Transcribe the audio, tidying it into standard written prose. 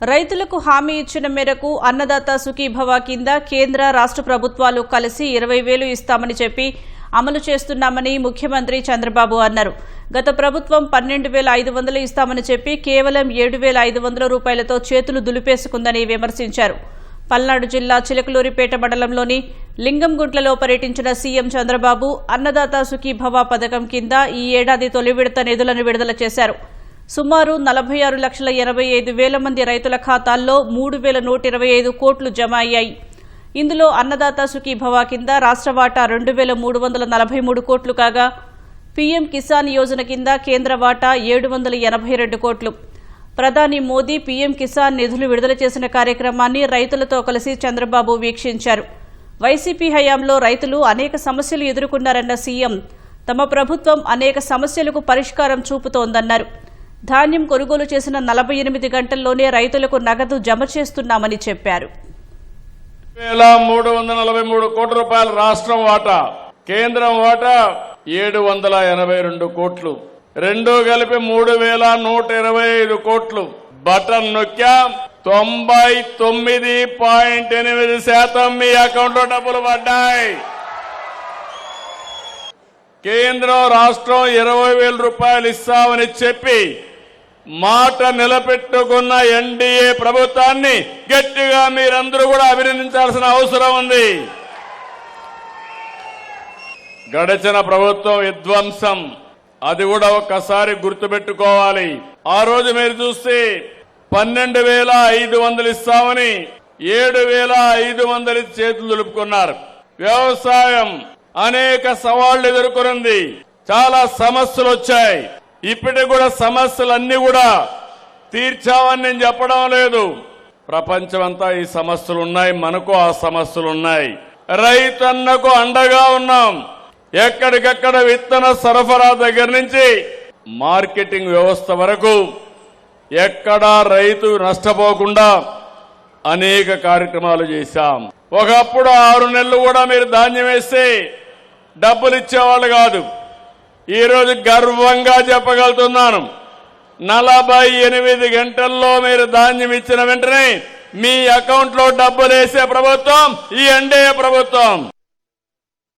రైతులకు హామీ ఇచ్చిన మేరకు అన్నదాత సుఖీభవ కింద కేంద్ర రాష్ట్ర ప్రభుత్వాలు కలిసి 20,000 ఇస్తామని చెప్పి అమలు చేస్తున్నామని ముఖ్యమంత్రి చంద్రబాబు అన్నారు. గత ప్రభుత్వం 12,500 ఇస్తామని చెప్పి కేవలం 7,500 రూపాయలతో చేతులు దులిపేసుకుందని విమర్శించారు. పల్నాడు జిల్లా చిలకలూరిపేట మండలంలోని లింగంగుంట్లలో పర్యటించిన సీఎం చంద్రబాబు అన్నదాత సుఖీభవ పథకం కింద ఈ ఏడాది తొలి విడత నిధులను విడుదల చేశారు. సుమారు 46,85,000 మంది రైతుల ఖాతాల్లో 3,125 కోట్లు జమ అయ్యాయి. ఇందులో అన్నదాత సుఖీభవ కింద రాష్ట్ర వాటా 2,343 కోట్లు కాగా పీఎం కిసాన్ యోజన కింద కేంద్ర వాటా 782 కోట్లు. ప్రధాని మోదీ పీఎం కిసాన్ నిధులు విడుదల చేసిన కార్యక్రమాన్ని రైతులతో కలిసి చంద్రబాబు వీక్షించారు. వైసీపీ హయాంలో రైతులు అనేక సమస్యలు ఎదుర్కొన్నారన్న సీఎం తమ ప్రభుత్వం అనేక సమస్యలకు పరిష్కారం చూపుతోందన్నారు. ధాన్యం కొనుగోలు చేసిన 48 గంటల్లోనే రైతులకు నగదు జమ చేస్తున్నామని చెప్పారు. 343 కోట్ల రూపాయల రాష్ట్రం వాటా, కేంద్రం వాటా 782 కోట్లు, రెండు కలిపి 3,125 కోట్లు. బటన్ నొక్కా 99.8% మీ అకౌంట్ లో డబ్బులు పడ్డాయి. కేంద్రం రాష్ట్రం 20,000 రూపాయలు ఇస్తామని చెప్పి మాట నిలబెట్టుకున్న ఎన్డీఏ ప్రభుత్వాన్ని గట్టిగా మీరందరూ కూడా అభినందించాల్సిన అవసరం ఉంది. గడిచిన ప్రభుత్వం విధ్వంసం, అది కూడా ఒక్కసారి గుర్తుపెట్టుకోవాలి. ఆ రోజు మీరు చూస్తే 12,500 ఇస్తామని 7,500 చేతులు దులుపుకున్నారు. వ్యవసాయం అనేక సవాళ్లు ఎదుర్కొంది, చాలా సమస్యలు వచ్చాయి. ఇప్పటికి కూడా సమస్యలన్నీ కూడా తీర్చామని నేను చెప్పడం లేదు. ప్రపంచమంతా ఈ సమస్యలు ఉన్నాయి, మనకు ఆ సమస్యలు ఉన్నాయి. రైతన్నకు అండగా ఉన్నాం. ఎక్కడికక్కడ విత్తన సరఫరా దగ్గర నుంచి మార్కెటింగ్ వ్యవస్థ వరకు ఎక్కడా రైతు నష్టపోకుండా అనేక కార్యక్రమాలు చేశాం. ఒకప్పుడు 6 నెలలు కూడా మీరు ధాన్యం వేస్తే డబ్బులు ఇచ్చేవాళ్ళు కాదు. ఈ రోజు గర్వంగా చెప్పగలుగుతున్నాను, 48 గంటల్లో మీరు ధాన్యం ఇచ్చిన వెంటనే మీ అకౌంట్ లో డబ్బులు వేసే ప్రభుత్వం ఈ ఎన్డీఏ ప్రభుత్వం.